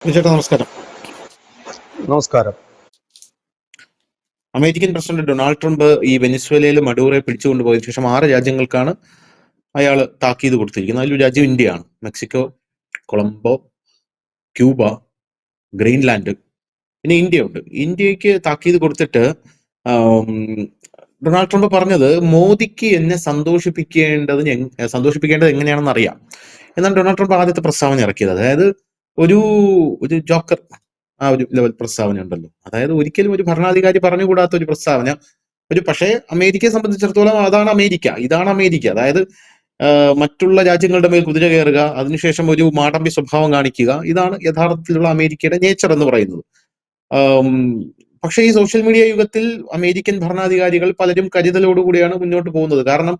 ചേട്ടാ നമസ്കാരം. നമസ്കാരം. അമേരിക്കൻ പ്രസിഡന്റ് ഡൊണാൾഡ് ട്രംപ് ഈ വെനിസ്വേലയിൽ മഡൂറോയെ പിടിച്ചുകൊണ്ടുപോയതിനു ശേഷം 6 രാജ്യങ്ങൾക്കാണ് അയാൾ താക്കീത് കൊടുത്തിരിക്കുന്നത്. അതിലൊരു രാജ്യം ഇന്ത്യയാണ്. മെക്സിക്കോ, കൊളംബോ, ക്യൂബ, ഗ്രീൻലാൻഡ്, പിന്നെ ഇന്ത്യ ഉണ്ട്. ഇന്ത്യക്ക് താക്കീത് കൊടുത്തിട്ട് ഡൊണാൾഡ് ട്രംപ് പറഞ്ഞത് മോദിക്ക് എന്നെ സന്തോഷിപ്പിക്കേണ്ടത് എങ്ങനെയാണെന്ന് അറിയാം എന്നാണ് ഡൊണാൾഡ് ട്രംപ് ആദ്യത്തെ പ്രസ്താവന ഇറക്കിയത്. അതായത് ഒരു ഒരു ജോക്കർ ആ ഒരു ലെവൽ പ്രസ്താവന ഉണ്ടല്ലോ. അതായത് ഒരിക്കലും ഒരു ഭരണാധികാരി പറഞ്ഞുകൂടാത്ത ഒരു പ്രസ്താവന. പക്ഷേ അമേരിക്കയെ സംബന്ധിച്ചിടത്തോളം ഇതാണ് അമേരിക്ക. അതായത് മറ്റുള്ള രാജ്യങ്ങളുടെ മേൽ കുതിര കയറുക, അതിനുശേഷം ഒരു മാടമ്പി സ്വഭാവം കാണിക്കുക, ഇതാണ് യഥാർത്ഥത്തിലുള്ള അമേരിക്കയുടെ നേച്ചർ എന്ന് പറയുന്നത്. പക്ഷേ ഈ സോഷ്യൽ മീഡിയ യുഗത്തിൽ അമേരിക്കൻ ഭരണാധികാരികൾ പലരും കരുതലോടുകൂടിയാണ് മുന്നോട്ട് പോകുന്നത്. കാരണം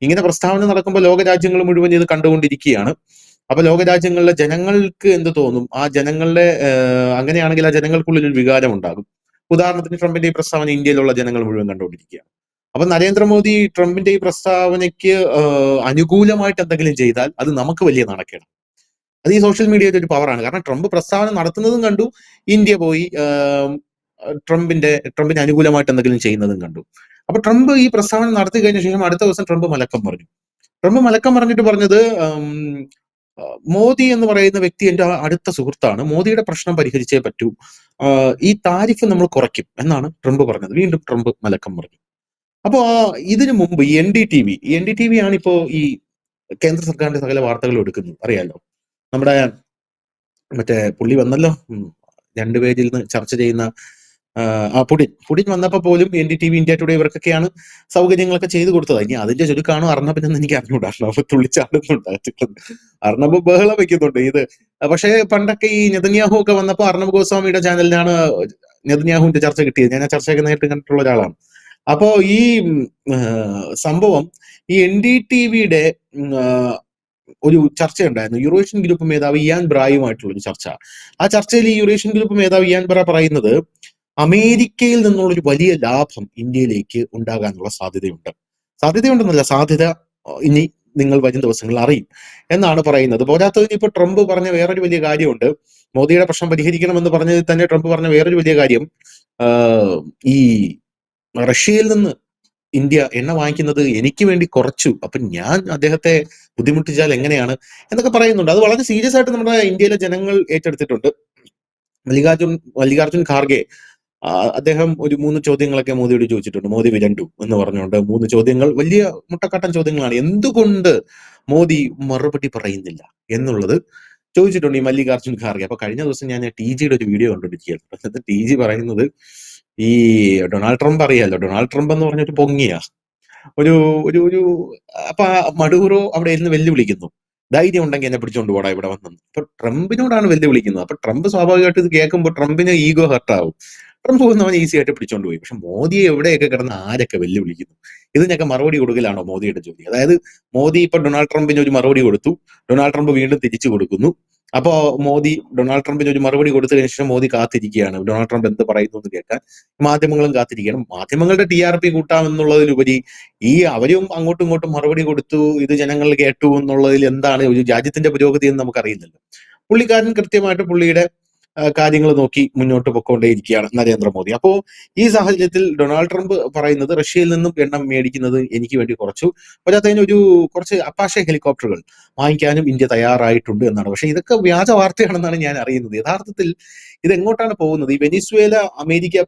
ഇങ്ങനെ പ്രസ്താവന നടക്കുമ്പോൾ ലോകരാജ്യങ്ങൾ മുഴുവൻ ഇത് കണ്ടുകൊണ്ടിരിക്കുകയാണ്. അപ്പൊ ലോകരാജ്യങ്ങളിലെ ജനങ്ങൾക്ക് എന്ത് തോന്നും? ആ ജനങ്ങളുടെ അങ്ങനെയാണെങ്കിൽ ആ ജനങ്ങൾക്കുള്ളിൽ ഒരു വികാരം ഉണ്ടാകും. ഉദാഹരണത്തിന് ട്രംപിന്റെ ഈ പ്രസ്താവന ഇന്ത്യയിലുള്ള ജനങ്ങൾ മുഴുവൻ കണ്ടുകൊണ്ടിരിക്കുകയാണ്. അപ്പൊ നരേന്ദ്രമോദി ട്രംപിന്റെ ഈ പ്രസ്താവനയ്ക്ക് അനുകൂലമായിട്ട് എന്തെങ്കിലും ചെയ്താൽ അത് നമുക്ക് വലിയ നാണക്കേട്. അത് ഈ സോഷ്യൽ മീഡിയയുടെ ഒരു പവറാണ്. കാരണം ട്രംപ് പ്രസ്താവന നടത്തുന്നതും കണ്ടു, ഇന്ത്യ പോയി ട്രംപിന് അനുകൂലമായിട്ട് എന്തെങ്കിലും ചെയ്യുന്നതും കണ്ടു. അപ്പൊ ട്രംപ് ഈ പ്രസ്താവന നടത്തി കഴിഞ്ഞ ശേഷം അടുത്ത ദിവസം ട്രംപ് മലക്കം പറഞ്ഞിട്ട് പറഞ്ഞത്, മോദി എന്ന് പറയുന്ന വ്യക്തി എന്റെ അടുത്ത സുഹൃത്താണ്, മോദിയുടെ പ്രശ്നം പരിഹരിച്ചേ പറ്റൂ, ഈ താരിഫ് നമ്മൾ കുറയ്ക്കും എന്നാണ് ട്രംപ് പറഞ്ഞത്. വീണ്ടും ട്രംപ് മലക്കം പറഞ്ഞു. അപ്പോ ഇതിനു മുമ്പ് ഈ NDTV ആണ് ഇപ്പോ ഈ കേന്ദ്ര സർക്കാരിന്റെ സകല വാർത്തകളും എടുക്കുന്നത്, അറിയാലോ. നമ്മുടെ മറ്റേ പുള്ളി വന്നല്ലോ, 2 പേജിൽ നിന്ന് ചർച്ച ചെയ്യുന്ന പുടിൻ വന്നപ്പോ പോലും NDTV, ഇന്ത്യ ടുഡേ ഇവർക്കൊക്കെയാണ് സൗകര്യങ്ങളൊക്കെ ചെയ്തു കൊടുത്തത്. ഇനി അതിന്റെ ചുരുക്കാണോ അർണബിനെന്ന് എനിക്ക് അറിഞ്ഞൂടാ. അർണബ് തുള്ളിച്ചാടുന്നുണ്ട്, അർണബ് ബഹളം വെക്കുന്നുണ്ട് ഇത്. പക്ഷേ പണ്ടൊക്കെ ഈ നെതന്യാഹു ഒക്കെ വന്നപ്പോ അർണബ് ഗോസ്വാമിയുടെ ചാനലിനാണ് നെതന്യാഹുവിന്റെ ചർച്ച കിട്ടിയത്. ഞാൻ ആ ചർച്ചയൊക്കെ നേരിട്ട് കണ്ടിട്ടുള്ള ഒരാളാണ്. അപ്പോ ഈ സംഭവം ഈ NDTVയുടെ ഒരു ചർച്ചയുണ്ടായിരുന്നു, യൂറേഷ്യൻ ഗ്രൂപ്പ് മേധാവി ഇയാൻ ബ്രായുമായിട്ടുള്ള ഒരു ചർച്ച. ആ ചർച്ചയിൽ ഈ യൂറേഷ്യൻ ഗ്രൂപ്പ് മേധാവി ഇയാൻ ബ്ര പറയുന്നത് അമേരിക്കയിൽ നിന്നുള്ളൊരു വലിയ ലാഭം ഇന്ത്യയിലേക്ക് ഉണ്ടാകാനുള്ള സാധ്യത ഇനി നിങ്ങൾ വരും ദിവസങ്ങളിൽ അറിയും എന്നാണ് പറയുന്നത്. പോരാത്തതിന് ഇപ്പൊ ട്രംപ് പറഞ്ഞ വേറൊരു വലിയ കാര്യമുണ്ട്. മോദിയുടെ പ്രശ്നം പരിഹരിക്കണമെന്ന് പറഞ്ഞതിൽ തന്നെ ട്രംപ് പറഞ്ഞ വേറൊരു വലിയ കാര്യം, ഈ റഷ്യയിൽ നിന്ന് ഇന്ത്യ എണ്ണ വാങ്ങിക്കുന്നത് എനിക്ക് വേണ്ടി കുറച്ചു, അപ്പൊ ഞാൻ അദ്ദേഹത്തെ ബുദ്ധിമുട്ടിച്ചാൽ എന്നൊക്കെ പറയുന്നുണ്ട്. അത് വളരെ സീരിയസ് ആയിട്ട് നമ്മുടെ ഇന്ത്യയിലെ ജനങ്ങൾ ഏറ്റെടുത്തിട്ടുണ്ട്. മല്ലികാർജുൻ ഖാർഗെ അദ്ദേഹം ഒരു 3 ചോദ്യങ്ങളൊക്കെ മോദിയോട് ചോദിച്ചിട്ടുണ്ട്. മോദി വിരണ്ടു എന്ന് പറഞ്ഞുകൊണ്ട് 3 ചോദ്യങ്ങൾ, വലിയ മുട്ടക്കട്ടൻ ചോദ്യങ്ങളാണ്. എന്തുകൊണ്ട് മോദി മറുപടി പറയുന്നില്ല എന്നുള്ളത് ചോദിച്ചിട്ടുണ്ട് ഈ മല്ലികാർജുൻ ഖാർഗെ. അപ്പൊ കഴിഞ്ഞ ദിവസം ഞാൻ TGയുടെ ഒരു വീഡിയോ കണ്ടുകൊണ്ടിരിക്കുകയായിരുന്നു. TG പറയുന്നത്, ഈ ഡൊണാൾഡ് ട്രംപ് അറിയാലോ, ഡൊണാൾഡ് ട്രംപ് എന്ന് പറഞ്ഞൊരു പൊങ്ങിയ ഒരു ഒരു ഒരു അപ്പൊ മഡൂറോ അവിടെ ഇരുന്ന് വെല്ലുവിളിക്കുന്നു, ധൈര്യം ഉണ്ടെങ്കിൽ എന്നെ പിടിച്ചോണ്ട് പോടാ ഇവിടെ വന്നു. അപ്പൊ ട്രംപിനോടാണ് വെല്ലുവിളിക്കുന്നത്. അപ്പൊ ട്രംപ് സ്വാഭാവികമായിട്ട് ഇത് കേൾക്കുമ്പോൾ ട്രംപിന് ഈഗോ ഹർട്ടാവും. ട്രംപ് വന്നവൻ ഈസി ആയിട്ട് പിടിച്ചോണ്ട് പോയി. പക്ഷെ മോദിയെ എവിടെയൊക്കെ കിടന്ന് ആരൊക്കെ വെല്ലുവിളിക്കുന്നു, ഇതിനൊക്കെ മറുപടി കൊടുക്കലാണോ മോദിയുടെ ജോലി? അതായത് മോദി ഇപ്പൊ ഡൊണാൾഡ് ട്രംപിന് ഒരു മറുപടി കൊടുത്തു, ഡൊണാൾഡ് ട്രംപ് വീണ്ടും തിരിച്ചു കൊടുക്കുന്നു. അപ്പോ മോദി ഡൊണാൾഡ് ട്രംപിന് ഒരു മറുപടി കൊടുത്തു കഴിഞ്ഞ ശേഷം മോദി കാത്തിരിക്കുകയാണ് ഡൊണാൾഡ് ട്രംപ് എന്ത് പറയുന്നു എന്ന് കേൾക്കാൻ. മാധ്യമങ്ങളും കാത്തിരിക്കണം. മാധ്യമങ്ങളുടെ TRP കൂട്ടാമെന്നുള്ളതിലുപരി അവരും അങ്ങോട്ടും ഇങ്ങോട്ടും മറുപടി കൊടുത്തു, ഇത് ജനങ്ങൾ കേട്ടു എന്നുള്ളതിൽ എന്താണ് ഒരു രാജ്യത്തിന്റെ പുരോഗതി എന്ന് നമുക്കറിയില്ലല്ലോ. പുള്ളിക്കാരൻ കൃത്യമായിട്ട് പുള്ളിയുടെ കാര്യങ്ങൾ നോക്കി മുന്നോട്ട് പൊക്കോണ്ടേയിരിക്കുകയാണ് നരേന്ദ്രമോദി. അപ്പോ ഈ സാഹചര്യത്തിൽ ഡൊണാൾഡ് ട്രംപ് പറയുന്നത് റഷ്യയിൽ നിന്നും എണ്ണ മേടിക്കുന്നത് എനിക്ക് വേണ്ടി കുറച്ചു, പോരാത്തതിന് കുറച്ച് അപ്പാഷെ ഹെലികോപ്റ്ററുകൾ വാങ്ങിക്കാനും ഇന്ത്യ തയ്യാറായിട്ടുണ്ട് എന്നാണ്. പക്ഷെ ഇതൊക്കെ വ്യാജ വാർത്തയാണെന്നാണ് ഞാൻ അറിയുന്നത്. യഥാർത്ഥത്തിൽ ഇത് എങ്ങോട്ടാണ് പോകുന്നത്? ഈ വെനിസ്വേല അമേരിക്ക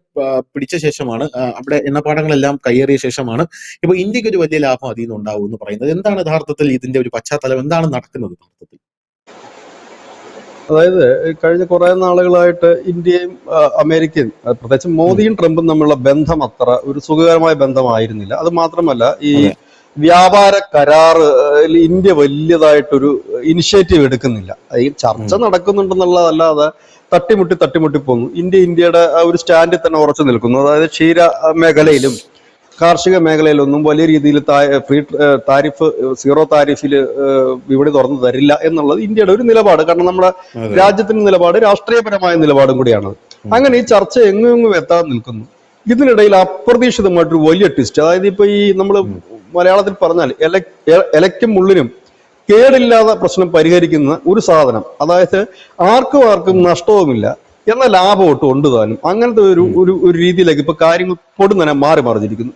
പിടിച്ച ശേഷമാണ്, അവിടെ എണ്ണപ്പാടങ്ങളെല്ലാം കയ്യേറിയ ശേഷമാണ് ഇപ്പൊ ഇന്ത്യക്ക് ഒരു വലിയ ലാഭം അതിൽ നിന്ന് ഉണ്ടാവും എന്ന് പറയുന്നത്. എന്താണ് യഥാർത്ഥത്തിൽ ഇതിന്റെ ഒരു പശ്ചാത്തലം? എന്താണ് നടക്കുന്നത് യഥാർത്ഥത്തിൽ? അതായത് കഴിഞ്ഞ കുറെ നാളുകളായിട്ട് ഇന്ത്യയും അമേരിക്കയും, പ്രത്യേകിച്ച് മോദിയും ട്രംപും തമ്മിലുള്ള ബന്ധം അത്ര ഒരു സുഖകരമായ ബന്ധമായിരുന്നില്ല. അത് മാത്രമല്ല, ഈ വ്യാപാര കരാറ് ഇന്ത്യ വലിയതായിട്ടൊരു ഇനിഷ്യേറ്റീവ് എടുക്കുന്നില്ല. ഈ ചർച്ച നടക്കുന്നുണ്ടെന്നുള്ളതല്ലാതെ തട്ടിമുട്ടി പോകുന്നു. ഇന്ത്യയുടെ ഒരു സ്റ്റാൻഡിൽ തന്നെ ഉറച്ചു നിൽക്കുന്നു. അതായത് ക്ഷീര മേഖലയിലും കാർഷിക മേഖലയിലൊന്നും വലിയ രീതിയിൽ താരിഫ്, സീറോ താരിഫിൽ വിപണി തുറന്നു തരില്ല എന്നുള്ളത് ഇന്ത്യയുടെ ഒരു നിലപാട്. കാരണം നമ്മുടെ രാജ്യത്തിന്റെ നിലപാട് രാഷ്ട്രീയപരമായ നിലപാടും കൂടിയാണ്. അങ്ങനെ ഈ ചർച്ച എങ്ങും എത്താൻ നിൽക്കുന്നു. ഇതിനിടയിൽ അപ്രതീക്ഷിതമായിട്ടൊരു വലിയ ട്വിസ്റ്റ്, അതായത് ഇപ്പൊ ഈ നമ്മൾ മലയാളത്തിൽ പറഞ്ഞാൽ ഇലയ്ക്കും മുള്ളിനും കേടില്ലാതെ പ്രശ്നം പരിഹരിക്കുന്ന ഒരു സാധനം, അതായത് ആർക്കും നഷ്ടവുമില്ല എന്ന ലാഭം ഒട്ടും ഉണ്ട് താനും, അങ്ങനത്തെ ഒരു രീതിയിലേക്ക് ഇപ്പൊ കാര്യങ്ങൾ പൊടുന്നനെ മാറി മറിഞ്ഞിരിക്കുന്നു.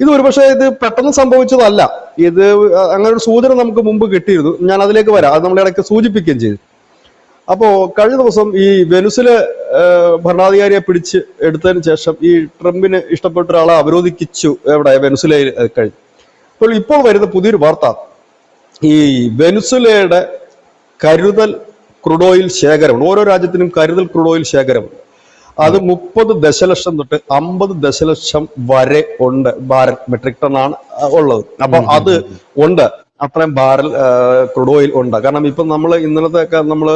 ഇത് ഒരുപക്ഷെ ഇത് പെട്ടെന്ന് സംഭവിച്ചതല്ല, ഇത് അങ്ങനെ ഒരു സൂചന നമുക്ക് മുമ്പ് കിട്ടിയിരുന്നു. ഞാൻ അതിലേക്ക് വരാം, അത് നമ്മളെ ഇടയ്ക്ക് സൂചിപ്പിക്കുകയും ചെയ്തു. അപ്പോ കഴിഞ്ഞ ദിവസം ഈ വെനുസിലെ ഭരണാധികാരിയെ പിടിച്ച് എടുത്തതിന് ശേഷം ഈ ട്രംപിന് ഇഷ്ടപ്പെട്ട ഒരാളെ അവരോധിച്ചു എവിടെ, വെനുസുലയിൽ കഴിഞ്ഞു. ഇപ്പോൾ വരുന്ന പുതിയൊരു വാർത്ത, ഈ വെനുസുലയുടെ കരുതൽ ക്രൂഡ് ഓയിൽ ശേഖരമുണ്ട്. ഓരോ രാജ്യത്തിനും കരുതൽ ക്രൂഡ് ഓയിൽ ശേഖരമുണ്ട്. അത് 30 ദശലക്ഷം തൊട്ട് 50 ദശലക്ഷം വരെ ഉണ്ട് ബാരൽ, മെട്രിക് ടൺ ആണ് ഉള്ളത്. അപ്പൊ അത് ഉണ്ട്, അത്രയും ബാരൽ ക്രൂഡ് ഓയിൽ ഉണ്ട്. കാരണം ഇപ്പം നമ്മൾ ഇന്നലത്തെ ഒക്കെ നമ്മൾ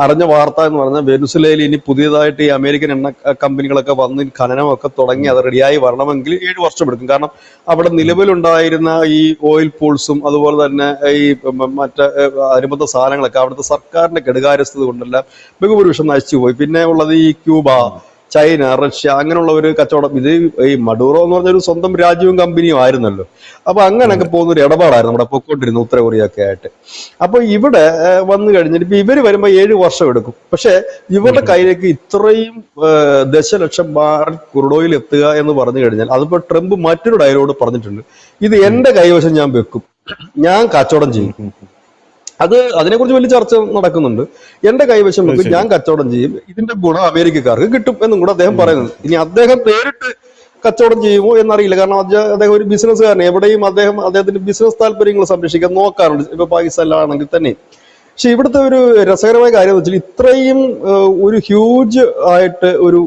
അറിഞ്ഞ വാർത്ത എന്ന് പറഞ്ഞാൽ വെനുസുലയിൽ ഇനി പുതിയതായിട്ട് ഈ അമേരിക്കൻ എണ്ണ കമ്പനികളൊക്കെ വന്ന് ഖനനമൊക്കെ തുടങ്ങി അത് റെഡിയായി വരണമെങ്കിൽ 7 വർഷം എടുക്കും. കാരണം അവിടെ നിലവിലുണ്ടായിരുന്ന ഈ ഓയിൽ പൂൾസും അതുപോലെ തന്നെ ഈ മറ്റ് അനുബന്ധ സാധനങ്ങളൊക്കെ അവിടുത്തെ സർക്കാരിന്റെ കെടുകാര്യസ്ഥത കൊണ്ടെല്ലാം ബഹുഭൂരിപക്ഷം നശിച്ചു പോയി. പിന്നെ ഉള്ളത് ഈ ക്യൂബ, ചൈന, റഷ്യ, അങ്ങനെയുള്ള ഒരു കച്ചവടം. ഇത് ഈ മഡൂറോ എന്ന് പറഞ്ഞൊരു സ്വന്തം രാജ്യവും കമ്പനിയും ആയിരുന്നല്ലോ. അപ്പൊ അങ്ങനെയൊക്കെ പോകുന്ന ഒരു ഇടപാടായിരുന്നു നമ്മുടെ പൊക്കോണ്ടിരുന്ന ഉത്തര കൊറിയ ഒക്കെ ആയിട്ട്. അപ്പൊ ഇവിടെ വന്നു കഴിഞ്ഞിട്ട് ഇപ്പൊ ഇവര് വരുമ്പോ 7 വർഷം എടുക്കും. പക്ഷെ ഇവരുടെ കയ്യിലേക്ക് ഇത്രയും ദശലക്ഷം ബാരൽ ക്രൂഡ് ഓയിൽ എത്തുക എന്ന് പറഞ്ഞു കഴിഞ്ഞാൽ, അതിപ്പോ ട്രംപ് മറ്റൊരു ഡയലോഗ് പറഞ്ഞിട്ടുണ്ട്, ഇത് എന്റെ കൈവശം ഞാൻ വെക്കും, ഞാൻ കച്ചവടം ചെയ്യും. അതിനെക്കുറിച്ച് വലിയ ചർച്ച നടക്കുന്നുണ്ട്. എന്റെ കൈവശം വെക്കും, ഞാൻ കച്ചവടം ചെയ്യും, ഇതിന്റെ ഗുണം അമേരിക്കക്കാർക്ക് കിട്ടും എന്നും കൂടെ അദ്ദേഹം പറയുന്നത്. ഇനി അദ്ദേഹം നേരിട്ട് കച്ചവടം ചെയ്യുമോ എന്നറിയില്ല. കാരണം അദ്ദേഹം ഒരു ബിസിനസ്സുകാരൻ, എവിടെയും അദ്ദേഹത്തിന്റെ ബിസിനസ് താല്പര്യങ്ങൾ സംരക്ഷിക്കാൻ നോക്കാറുണ്ട്, ഇപ്പൊ പാകിസ്ഥാനിലാണെങ്കിൽ തന്നെ. പക്ഷെ ഇവിടുത്തെ ഒരു രസകരമായ കാര്യം എന്ന് വെച്ചാൽ, ഇത്രയും ഒരു ഹ്യൂജ് ആയിട്ട് ഒരു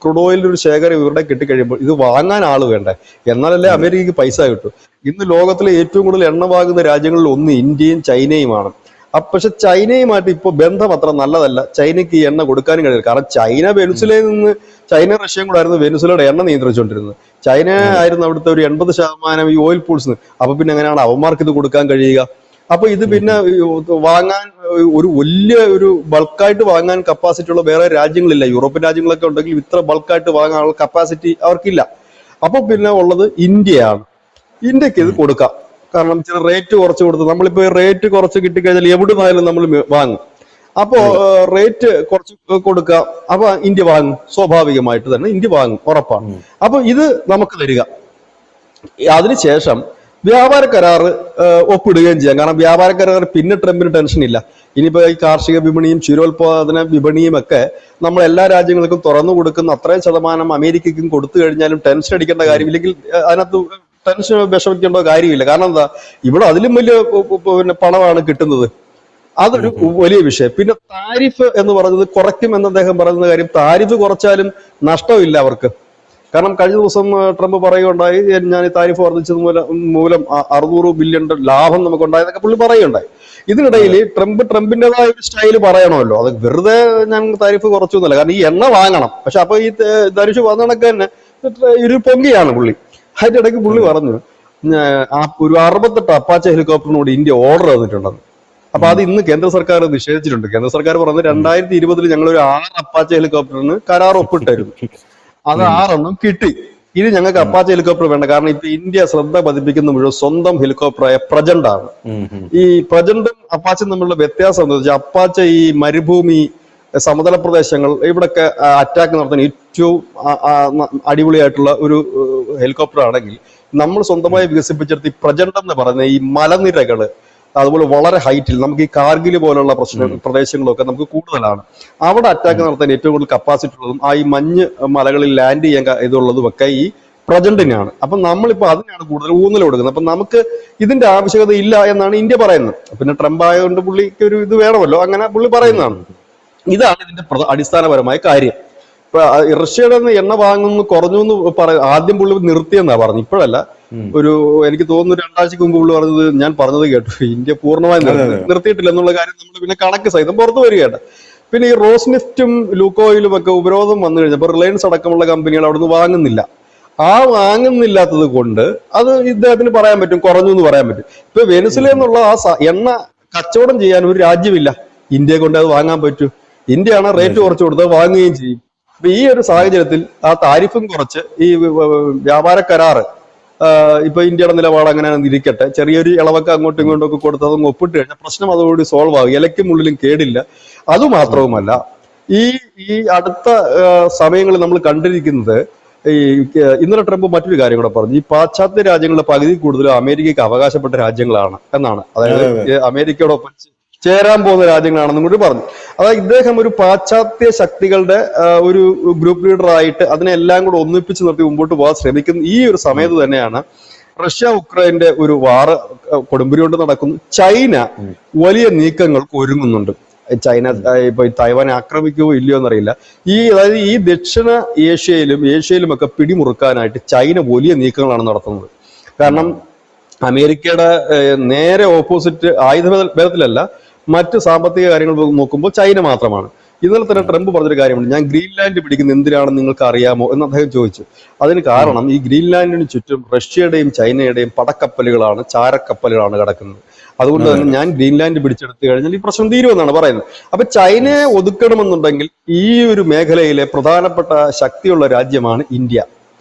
ക്രൂഡ് ഓയിലിന്റെ ഒരു ശേഖരം ഇവരുടെ കിട്ടിക്കഴിയുമ്പോൾ ഇത് വാങ്ങാൻ ആള് വേണ്ടേ, എന്നാലല്ലേ അമേരിക്കക്ക് പൈസ കിട്ടും. ഇന്ന് ലോകത്തിലെ ഏറ്റവും കൂടുതൽ എണ്ണ വാങ്ങുന്ന രാജ്യങ്ങളിൽ ഒന്ന് ഇന്ത്യയും ചൈനയുമാണ്. പക്ഷെ ചൈനയുമായിട്ട് ഇപ്പോൾ ബന്ധം അത്ര നല്ലതല്ല. ചൈനയ്ക്ക് ഈ എണ്ണ കൊടുക്കാനും കഴിയില്ല. കാരണം ചൈന വെനുസുലയിൽ നിന്ന്, ചൈന റഷ്യയും കൂടെ ആയിരുന്നു വെനുസുലയുടെ എണ്ണ നിയന്ത്രിച്ചുകൊണ്ടിരുന്നത്. ചൈന ആയിരുന്നു അവിടുത്തെ ഒരു 80% ഈ ഓയിൽ പൂൾസ്. അപ്പൊ പിന്നെ എങ്ങനെയാണ് അവന്മാർക്ക് ഇത് കൊടുക്കാൻ കഴിയുക? അപ്പൊ ഇത് പിന്നെ വാങ്ങാൻ ഒരു വലിയ ഒരു ബൾക്കായിട്ട് വാങ്ങാൻ കപ്പാസിറ്റി ഉള്ള വേറെ രാജ്യങ്ങളില്ല. യൂറോപ്യൻ രാജ്യങ്ങളൊക്കെ ഉണ്ടെങ്കിൽ ഇത്ര ബൾക്കായിട്ട് വാങ്ങാനുള്ള കപ്പാസിറ്റി അവർക്കില്ല. അപ്പൊ പിന്നെ ഉള്ളത് ഇന്ത്യയാണ്. ഇന്ത്യക്ക് ഇത് കൊടുക്കാം. കാരണം ചില റേറ്റ് കുറച്ച് കൊടുത്ത്, നമ്മളിപ്പോ റേറ്റ് കുറച്ച് കിട്ടിക്കഴിഞ്ഞാൽ എവിടെ നിന്നായാലും നമ്മൾ വാങ്ങും. അപ്പോ റേറ്റ് കുറച്ച് കൊടുക്കാം, അപ്പൊ ഇന്ത്യ വാങ്ങും, സ്വാഭാവികമായിട്ട് തന്നെ ഇന്ത്യ വാങ്ങും, ഉറപ്പാണ്. അപ്പൊ ഇത് നമുക്ക് തരിക. അതിനുശേഷം വ്യാപാര കരാറ് ഒപ്പിടുകയും ചെയ്യാം. കാരണം വ്യാപാര കരാർ പിന്നെ ട്രംപിന് ടെൻഷൻ ഇല്ല. ഇനിയിപ്പോ ഈ കാർഷിക വിപണിയും ക്ഷീരോത്പാദന വിപണിയും ഒക്കെ നമ്മൾ എല്ലാ രാജ്യങ്ങൾക്കും തുറന്നു കൊടുക്കുന്ന അത്രയും ശതമാനം അമേരിക്കയ്ക്കും കൊടുത്തു കഴിഞ്ഞാലും ടെൻഷൻ അടിക്കേണ്ട കാര്യമില്ലെങ്കിൽ, അതിനകത്ത് ടെൻഷൻ വിഷമിക്കേണ്ട കാര്യമില്ല. കാരണം എന്താ, ഇവിടെ അതിലും വലിയ പിന്നെ പണമാണ് കിട്ടുന്നത്. അതൊരു വലിയ വിഷയം. പിന്നെ താരിഫ് എന്ന് പറയുന്നത് കുറയ്ക്കും എന്ന് അദ്ദേഹം പറയുന്ന കാര്യം, താരിഫ് കുറച്ചാലും നഷ്ടമില്ല അവർക്ക്. കാരണം കഴിഞ്ഞ ദിവസം ട്രംപ് പറയുകയുണ്ടായി, ഞാൻ ഈ താരിഫ് വർദ്ധിച്ചത് മൂലം 600 ബില്യൺ ലാഭം നമുക്കുണ്ടായതൊക്കെ പുള്ളി പറയുകയുണ്ടായി. ഇതിനിടയിൽ ട്രംപിന്റേതായ ഒരു സ്റ്റൈല് പറയണമല്ലോ, അത് വെറുതെ ഞാൻ താരിഫ് കുറച്ചു എന്നല്ല. കാരണം ഈ എണ്ണ വാങ്ങണം. പക്ഷെ അപ്പൊ ഈ ധനുഷ് വന്ന കണക്ക് തന്നെ ഒരു പൊങ്കിയാണ് പുള്ളി. അതിന്റെ ഇടയ്ക്ക് പുള്ളി പറഞ്ഞു, ഒരു 68 അപ്പാച്ച ഹെലികോപ്റ്ററിനോട് ഇന്ത്യ ഓർഡർ തന്നിട്ടുണ്ടെന്ന്. അപ്പൊ അത് ഇന്ന് കേന്ദ്ര സർക്കാർ നിഷേധിച്ചിട്ടുണ്ട്. കേന്ദ്ര സർക്കാർ പറഞ്ഞത് 2020 ഞങ്ങൾ ഒരു 6 അപ്പാച്ച ഹെലികോപ്റ്ററിന് കരാർ ഒപ്പിട്ടായിരുന്നു. അത് 6 കിട്ടി. ഇനി ഞങ്ങൾക്ക് അപ്പാച്ച ഹെലികോപ്റ്റർ വേണ്ട. കാരണം ഇപ്പൊ ഇന്ത്യ ശ്രദ്ധ പതിപ്പിക്കുന്ന മുഴുവൻ സ്വന്തം ഹെലികോപ്റ്ററായ പ്രജന്റ് ആണ്. ഈ പ്രജന്റും അപ്പാച്ചും തമ്മിലുള്ള വ്യത്യാസം എന്താ വെച്ചാൽ, അപ്പാച്ച ഈ മരുഭൂമി സമതല പ്രദേശങ്ങൾ ഇവിടൊക്കെ അറ്റാക്ക് നടത്താൻ ഏറ്റവും അടിപൊളിയായിട്ടുള്ള ഒരു ഹെലികോപ്റ്റർ ആണെങ്കിൽ, നമ്മൾ സ്വന്തമായി വികസിപ്പിച്ചെടുത്ത് ഈ പ്രജന്റ് എന്ന് പറയുന്ന ഈ മലനിരകള്, അതുപോലെ വളരെ ഹൈറ്റിൽ നമുക്ക് ഈ കാർഗിൽ പോലുള്ള പ്രദേശങ്ങളൊക്കെ നമുക്ക് കൂടുതലാണ്. അവിടെ അറ്റാക്ക് നടത്താൻ ഏറ്റവും കൂടുതൽ കപ്പാസിറ്റി ഉള്ളതും ഈ മഞ്ഞ് മലകളിൽ ലാൻഡ് ചെയ്യാൻ ഇതുള്ളതും ഒക്കെ ഈ പ്രജന്റിനാണ്. അപ്പൊ നമ്മളിപ്പോ അതിനാണ് കൂടുതൽ ഊന്നൽ കൊടുക്കുന്നത്. അപ്പൊ നമുക്ക് ഇതിന്റെ ആവശ്യകത ഇല്ല എന്നാണ് ഇന്ത്യ പറയുന്നത്. പിന്നെ ട്രംപ് ആയതുകൊണ്ട് പുള്ളിക്ക് ഒരു ഇത് വേണമല്ലോ, അങ്ങനെ പുള്ളി പറയുന്നതാണ്. ഇതാണ് ഇതിന്റെ അടിസ്ഥാനപരമായ കാര്യം. ഇപ്പൊ റഷ്യയുടെ എണ്ണ വാങ്ങുന്നു കുറഞ്ഞു എന്ന് ആദ്യം പുള്ളി നിർത്തിയെന്നാ പറഞ്ഞു. ഇപ്പോഴല്ല, എനിക്ക് തോന്നുന്നു 2 ആഴ്ചക്ക് മുമ്പ് പുള്ളി പറഞ്ഞത് ഞാൻ പറഞ്ഞത് കേട്ടു, ഇന്ത്യ പൂർണ്ണമായി നിർത്തിയിട്ടില്ല എന്നുള്ള കാര്യം നമ്മൾ പിന്നെ കണക്ക് സഹിതം പുറത്തു വരികയാണ്. പിന്നെ ഈ റോസ്നെഫ്റ്റും ലൂക്കോയിലും ഒക്കെ ഉപരോധം വന്നു കഴിഞ്ഞപ്പോൾ റിലയൻസ് അടക്കമുള്ള കമ്പനികൾ അവിടുന്ന് വാങ്ങുന്നില്ല. വാങ്ങുന്നില്ലാത്തത് കൊണ്ട് അത് ഇദ്ദേഹത്തിന് പറയാൻ പറ്റും, കുറഞ്ഞു എന്ന് പറയാൻ പറ്റും. ഇപ്പൊ വെനിസുല എന്നുള്ള എണ്ണ കച്ചവടം ചെയ്യാൻ ഒരു രാജ്യമില്ല, ഇന്ത്യയെ കൊണ്ട് അത് വാങ്ങാൻ പറ്റൂ. ഇന്ത്യയാണ് റേറ്റ് കുറച്ച് കൊടുത്ത് വാങ്ങുകയും ചെയ്യും. അപ്പൊ ഈ ഒരു സാഹചര്യത്തിൽ താരിഫും കുറച്ച് ഈ വ്യാപാര കരാറ് ഇപ്പൊ ഇന്ത്യയുടെ നിലപാട് അങ്ങനെയാണെന്ന് ഇരിക്കട്ടെ, ചെറിയൊരു ഇളവൊക്കെ അങ്ങോട്ടും ഇങ്ങോട്ടും ഒക്കെ കൊടുത്ത് അതങ്ങ് ഒപ്പിട്ട് കഴിഞ്ഞാൽ പ്രശ്നം അതോടുകൂടി സോൾവ് ആകും, ഇലയ്ക്കുമുള്ളിലും കേടില്ല. അതുമാത്രവുമല്ല, ഈ ഈ അടുത്ത സമയങ്ങളിൽ നമ്മൾ കണ്ടിരിക്കുന്നത്, ഈ ഇന്നലെ ട്രംപ് മറ്റൊരു കാര്യം കൂടെ പറഞ്ഞു, ഈ പാശ്ചാത്യ രാജ്യങ്ങളുടെ പകുതി കൂടുതലും അമേരിക്കയ്ക്ക് അവകാശപ്പെട്ട രാജ്യങ്ങളാണ് എന്നാണ്. അതായത് അമേരിക്കയോടൊപ്പം ചേരാൻ പോകുന്ന രാജ്യങ്ങളാണെന്നും കൂടി പറഞ്ഞു. അതായത് ഇദ്ദേഹം ഒരു പാശ്ചാത്യ ശക്തികളുടെ ഒരു ഗ്രൂപ്പ് ലീഡറായിട്ട് അതിനെല്ലാം കൂടെ ഒന്നിപ്പിച്ച് നിർത്തി മുമ്പോട്ട് പോകാൻ ശ്രമിക്കുന്ന ഈ ഒരു സമയത്ത് തന്നെയാണ് റഷ്യ ഉക്രൈന്റെ ഒരു വാറ് കൊടുമ്പിരി കൊണ്ട് നടക്കുന്നു. ചൈന വലിയ നീക്കങ്ങൾക്ക് ഒരുങ്ങുന്നുണ്ട്. ചൈന ഇപ്പൊ തൈവാനെ ആക്രമിക്കുമോ ഇല്ലയോ എന്നറിയില്ല. അതായത് ഈ ദക്ഷിണ ഏഷ്യയിലും ഒക്കെ പിടിമുറുക്കാനായിട്ട് ചൈന വലിയ നീക്കങ്ങളാണ് നടത്തുന്നത്. കാരണം അമേരിക്കയുടെ നേരെ ഓപ്പോസിറ്റ് ആയുധബലത്തിലല്ല, മറ്റ് സാമ്പത്തിക കാര്യങ്ങൾ നോക്കുമ്പോൾ ചൈന മാത്രമാണ്. ഇന്നലെ തന്നെ ട്രംപ് പറഞ്ഞൊരു കാര്യമുണ്ട്, ഞാൻ ഗ്രീൻലാൻഡ് പിടിക്കുന്നത് എന്തിനാണെന്ന് നിങ്ങൾക്ക് അറിയാമോ എന്ന് അദ്ദേഹം ചോദിച്ചു. അതിന് കാരണം ഈ ഗ്രീൻലാൻഡിന് ചുറ്റും റഷ്യയുടെയും ചൈനയുടെയും പടക്കപ്പലുകളാണ്, ചാരക്കപ്പലുകളാണ് കിടക്കുന്നത്. അതുകൊണ്ട് തന്നെ ഞാൻ ഗ്രീൻലാൻഡ് പിടിച്ചെടുത്തു കഴിഞ്ഞാൽ ഈ പ്രശ്നം തീരുമെന്നാണ് പറയുന്നത്. അപ്പൊ ചൈനയെ ഒതുക്കണമെന്നുണ്ടെങ്കിൽ ഈ ഒരു മേഖലയിലെ പ്രധാനപ്പെട്ട ശക്തിയുള്ള രാജ്യമാണ് ഇന്ത്യ.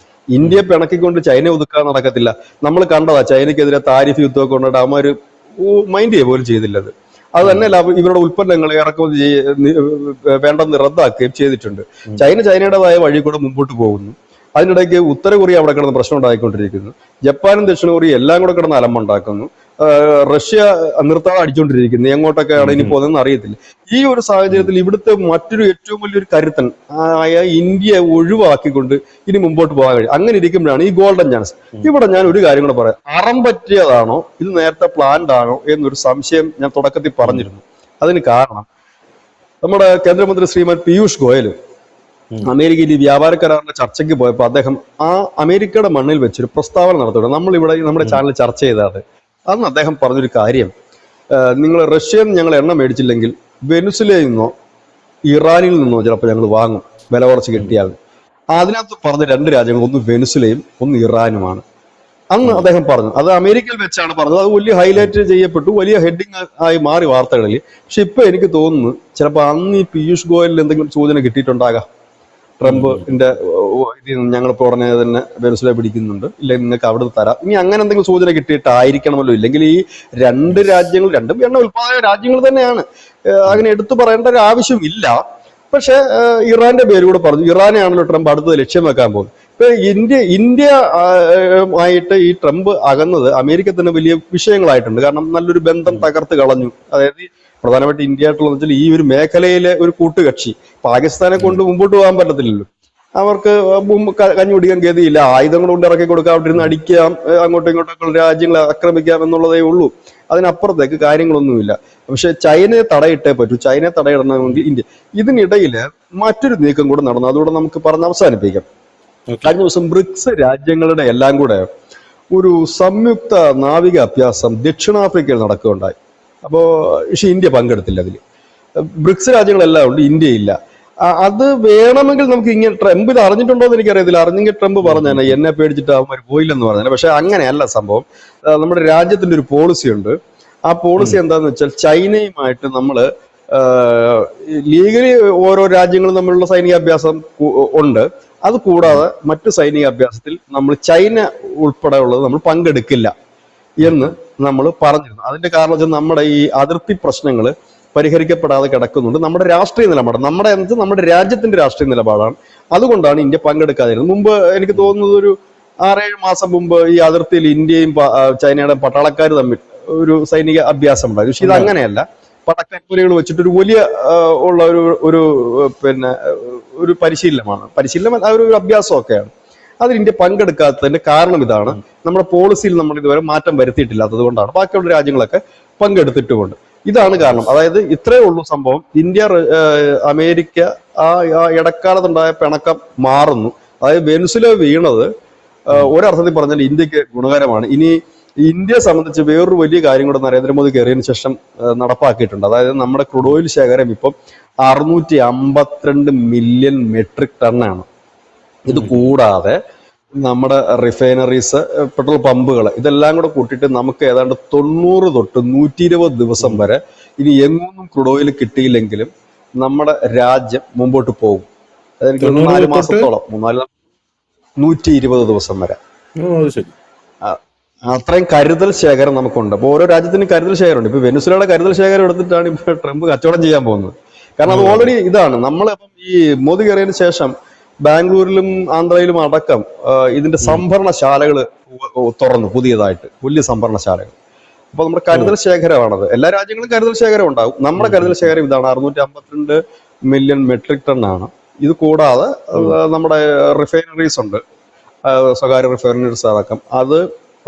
ഇന്ത്യയെ പിണക്കിക്കൊണ്ട് ചൈന ഒതുക്കാൻ നടക്കത്തില്ല. നമ്മൾ കണ്ടതാ, ചൈനയ്ക്കെതിരെ താരിഫ് യുദ്ധമൊക്കെ കൊണ്ടിട്ട് അവന്മാർ മൈൻഡ് ചെയ്യുക പോലും ചെയ്തില്ലത്. അത് തന്നെയല്ല, ഇവരുടെ ഉൽപ്പന്നങ്ങൾ ഇറക്കുമതി വേണ്ടെന്ന് റദ്ദാക്കുകയും ചെയ്തിട്ടുണ്ട്. ചൈനയുടേതായ വഴി കൂടെ മുമ്പോട്ട് പോകുന്നു. അതിനിടയ്ക്ക് ഉത്തര കൊറിയ അവിടെ കിടന്ന് പ്രശ്നം ഉണ്ടായിക്കൊണ്ടിരിക്കുന്നു. ജപ്പാനും ദക്ഷിണ കൊറിയ എല്ലാം കൂടെ കിടന്ന് അലമ്പുണ്ടാക്കുന്നു. റഷ്യ നിർത്താതെ അടിച്ചുകൊണ്ടിരിക്കുന്നു. എങ്ങോട്ടൊക്കെയാണ് ഇനി പോകുന്നതെന്ന് അറിയത്തില്ല. ഈ ഒരു സാഹചര്യത്തിൽ ഇവിടുത്തെ മറ്റൊരു ഏറ്റവും വലിയൊരു കരുത്തൻ ആയ ഇന്ത്യയെ ഒഴിവാക്കിക്കൊണ്ട് ഇനി മുമ്പോട്ട് പോകാൻ കഴിയും. അങ്ങനെ ഇരിക്കുമ്പോഴാണ് ഈ ഗോൾഡൻ ചാൻസ്. ഇവിടെ ഞാൻ ഒരു കാര്യം കൂടെ പറയാം, അറം പറ്റിയതാണോ ഇത് നേരത്തെ പ്ലാൻഡ് ആണോ എന്നൊരു സംശയം ഞാൻ തുടക്കത്തിൽ പറഞ്ഞിരുന്നു. അതിന് കാരണം നമ്മുടെ കേന്ദ്രമന്ത്രി ശ്രീമാൻ പീയൂഷ് ഗോയൽ അമേരിക്കയിൽ ഈ വ്യാപാര കരാറിന്റെ ചർച്ചയ്ക്ക് പോയപ്പോൾ അദ്ദേഹം ആ അമേരിക്കയുടെ മണ്ണിൽ വെച്ചൊരു പ്രസ്താവന നടത്തുകയാണ്. നമ്മളിവിടെ നമ്മുടെ ചാനലിൽ ചർച്ച ചെയ്തത്. അന്ന് അദ്ദേഹം പറഞ്ഞൊരു കാര്യം, നിങ്ങൾ റഷ്യയിൽ ഞങ്ങൾ എണ്ണ മേടിച്ചില്ലെങ്കിൽ വെനുസുലയിൽ നിന്നോ ഇറാനിൽ നിന്നോ ചിലപ്പോൾ ഞങ്ങൾ വാങ്ങും, വില കുറച്ച് കിട്ടിയാൽ. അതിനകത്ത് പറഞ്ഞ രണ്ട് രാജ്യങ്ങൾ, ഒന്ന് വെനുസുലയും ഒന്ന് ഇറാനുമാണ്. അന്ന് അദ്ദേഹം പറഞ്ഞു, അത് അമേരിക്കയിൽ വെച്ചാണ് പറഞ്ഞത്. അത് വലിയ ഹൈലൈറ്റ് ചെയ്യപ്പെട്ടു, വലിയ ഹെഡിങ് ആയി മാറി വാർത്തകളിൽ. പക്ഷെ ഇപ്പൊ എനിക്ക് തോന്നുന്നു ചിലപ്പോൾ അന്ന് ഈ പീയൂഷ് ഗോയലിൽ എന്തെങ്കിലും സൂചന കിട്ടിയിട്ടുണ്ടാകാം. ട്രംപിന്റെ ഞങ്ങളിപ്പോൾ ഉടനെ തന്നെ വെനുസുല പിടിക്കുന്നുണ്ട്, ഇല്ലെങ്കിൽ നിങ്ങൾക്ക് അവിടെ തരാം, ഇനി അങ്ങനെ എന്തെങ്കിലും സൂചന കിട്ടിയിട്ടായിരിക്കണമല്ലോ. ഇല്ലെങ്കിൽ ഈ രണ്ട് രാജ്യങ്ങൾ രണ്ടും എണ്ണ ഉൽപ്പാദക രാജ്യങ്ങൾ തന്നെയാണ്, അങ്ങനെ എടുത്തു പറയേണ്ട ഒരു ആവശ്യമില്ല. പക്ഷെ ഇറാന്റെ പേര് കൂടെ പറഞ്ഞു. ഇറാനെയാണല്ലോ ട്രംപ് അടുത്തത് ലക്ഷ്യം വെക്കാൻ പോകുന്നത്. ഇപ്പൊ ഇന്ത്യ ആയിട്ട് ഈ ട്രംപ് അകന്നത് അമേരിക്ക തന്നെ വലിയ വിഷയങ്ങളായിട്ടുണ്ട്. കാരണം നല്ലൊരു ബന്ധം തകർത്ത് കളഞ്ഞു. അതായത് പ്രധാനമായിട്ട് ഇന്ത്യ ആയിട്ടുള്ള വെച്ചാൽ ഈ ഒരു മേഖലയിലെ ഒരു കൂട്ടുകക്ഷി പാകിസ്ഥാനെ കൊണ്ട് മുമ്പോട്ട് പോകാൻ പറ്റത്തില്ലല്ലോ. അവർക്ക് കഞ്ഞി കുടിക്കാൻ ഗതിയില്ല, ആയുധങ്ങൾ കൊണ്ട് ഇറക്കി കൊടുക്കാം, അവിടെ ഇരുന്ന് അടിക്കാം, അങ്ങോട്ടും ഇങ്ങോട്ടൊക്കെ രാജ്യങ്ങളെ ആക്രമിക്കാം എന്നുള്ളതേ ഉള്ളൂ. അതിനപ്പുറത്തേക്ക് കാര്യങ്ങളൊന്നുമില്ല. പക്ഷെ ചൈനയെ തടയിട്ടേ പറ്റൂ. ചൈനയെ തടയിടണമെങ്കിൽ ഇന്ത്യ. ഇതിനിടയിൽ മറ്റൊരു നീക്കം കൂടെ നടന്നു, അതുകൂടെ നമുക്ക് പറഞ്ഞ് അവസാനിപ്പിക്കാം. കഴിഞ്ഞ ദിവസം ബ്രിക്സ് രാജ്യങ്ങളുടെ എല്ലാം കൂടെ ഒരു സംയുക്ത നാവിക അഭ്യാസം ദക്ഷിണാഫ്രിക്കയിൽ നടക്കുകയുണ്ടായി. പക്ഷെ ഇന്ത്യ പങ്കെടുത്തില്ല അതിൽ. ബ്രിക്സ് രാജ്യങ്ങളെല്ലാം ഉണ്ട്, ഇന്ത്യയില്ല. അത് വേണമെങ്കിൽ നമുക്ക് ഇങ്ങനെ, ട്രംപ് ഇത് അറിഞ്ഞിട്ടുണ്ടോ എന്ന് എനിക്കറിയത്തില്ല. അറിഞ്ഞെങ്കിൽ ട്രംപ് പറഞ്ഞാൽ എന്നെ പേടിച്ചിട്ട് അവന്മാർ പോയില്ലെന്ന് പറഞ്ഞാൽ. പക്ഷെ അങ്ങനെയല്ല സംഭവം. നമ്മുടെ രാജ്യത്തിന്റെ ഒരു പോളിസി ഉണ്ട്. ആ പോളിസി എന്താന്ന് വെച്ചാൽ ചൈനയുമായിട്ട് നമ്മൾ ലീഗലി ഓരോ രാജ്യങ്ങളും തമ്മിലുള്ള സൈനികാഭ്യാസം ഉണ്ട്. അത് കൂടാതെ മറ്റു സൈനിക അഭ്യാസത്തിൽ നമ്മൾ ചൈന ഉൾപ്പെടെ ഉള്ളത് നമ്മൾ പങ്കെടുക്കില്ല എന്ന് നമ്മൾ പറഞ്ഞിരുന്നു. അതിന്റെ കാരണം വെച്ചാൽ നമ്മുടെ ഈ അതിർത്തി പ്രശ്നങ്ങൾ പരിഹരിക്കപ്പെടാതെ കിടക്കുന്നുണ്ട്. നമ്മുടെ രാഷ്ട്രീയ നിലപാട്, നമ്മുടെ രാജ്യത്തിന്റെ രാഷ്ട്രീയ നിലപാടാണ്. അതുകൊണ്ടാണ് ഇന്ത്യ പങ്കെടുക്കാതിരുന്നത്. മുമ്പ് എനിക്ക് തോന്നുന്നത് ഒരു 6-7 മാസം മുമ്പ് ഈ അതിർത്തിയിൽ ഇന്ത്യയും ചൈനയുടെ പട്ടാളക്കാർ തമ്മിൽ ഒരു സൈനിക അഭ്യാസം ഉണ്ടായിരുന്നു. പക്ഷെ ഇത് അങ്ങനെയല്ല. പടക്കപ്പലുകൾ വെച്ചിട്ട് ഒരു വലിയ ഉള്ള ഒരു പരിശീലനം ഒരു അഭ്യാസമൊക്കെയാണ്. അതിൽ ഇന്ത്യ പങ്കെടുക്കാത്തതിന്റെ കാരണം ഇതാണ്. നമ്മുടെ പോളിസിയിൽ നമ്മൾ ഇതുവരെ മാറ്റം വരുത്തിയിട്ടില്ലാത്തത് കൊണ്ടാണ്. ബാക്കിയുള്ള രാജ്യങ്ങളൊക്കെ പങ്കെടുത്തിട്ടുമുണ്ട്. ഇതാണ് കാരണം. അതായത് ഇത്രയേ ഉള്ളൂ സംഭവം. ഇന്ത്യ അമേരിക്ക ആ ഇടക്കാലത്തുണ്ടായ പിണക്കം മാറുന്നു. അതായത് വെനുസുല വീണത് ഒരർത്ഥത്തിൽ പറഞ്ഞാൽ ഇന്ത്യക്ക് ഗുണകരമാണ്. ഇനി ഇന്ത്യയെ സംബന്ധിച്ച് വേറൊരു വലിയ കാര്യം കൂടെ നരേന്ദ്രമോദി കയറിയതിനു ശേഷം നടപ്പാക്കിയിട്ടുണ്ട്. അതായത് നമ്മുടെ ക്രൂഡ് ഓയിൽ ശേഖരം ഇപ്പം 652 മില്യൺ മെട്രിക് ടണ്ണാണ്. ഇത് കൂടാതെ നമ്മുടെ റിഫൈനറീസ്, പെട്രോൾ പമ്പുകൾ, ഇതെല്ലാം കൂടെ കൂട്ടിയിട്ട് നമുക്ക് ഏതാണ്ട് 90 തൊട്ട് 120 ദിവസം വരെ ഇനി എങ്ങൊന്നും ക്രൂഡ് ഓയിൽ കിട്ടിയില്ലെങ്കിലും നമ്മുടെ രാജ്യം മുമ്പോട്ട് പോകും. അതെനിക്ക് 4 മാസത്തോളം 120 ദിവസം വരെ. അത്രയും കരുതൽ ശേഖരം നമുക്കുണ്ട്. അപ്പോൾ ഓരോ രാജ്യത്തിനും കരുതൽ ശേഖരമുണ്ട്. ഇപ്പൊ വെനിസുലയുടെ കരുതൽ ശേഖരം എടുത്തിട്ടാണ് ഇപ്പൊ ട്രംപ് കച്ചവടം ചെയ്യാൻ പോകുന്നത്. കാരണം അത് ഓൾറെഡി ഇതാണ്. നമ്മളിപ്പം ഈ മോദി കയറിയതിനു ശേഷം ബാംഗ്ലൂരിലും ആന്ധ്രയിലും അടക്കം ഇതിന്റെ സംഭരണശാലകൾ തുറന്നു പുതിയതായിട്ട്, വലിയ സംഭരണശാലകൾ. അപ്പൊ നമ്മുടെ കരുതൽ ശേഖരമാണത്. എല്ലാ രാജ്യങ്ങളും കരുതൽ ശേഖരം ഉണ്ടാവും. നമ്മുടെ കരുതൽ ശേഖരം ഇതാണ്. 652 മില്യൺ മെട്രിക് ടൺ ആണ്. ഇത് കൂടാതെ നമ്മുടെ റിഫൈനറീസ് ഉണ്ട്, സ്വകാര്യ റിഫൈനറീസ് അടക്കം. അത്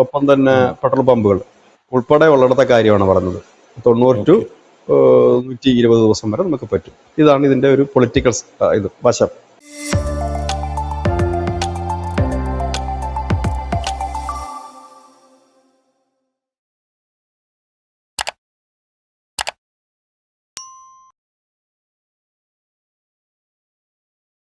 ഒപ്പം തന്നെ പെട്രോൾ പമ്പുകൾ ഉൾപ്പെടെ ഉള്ളിടത്തെ കാര്യമാണ് പറഞ്ഞത്. 90 to 120 ദിവസം വരെ നമുക്ക് പറ്റും. ഇതാണ് ഇതിന്റെ ഒരു പൊളിറ്റിക്കൽ ഇത് വശം.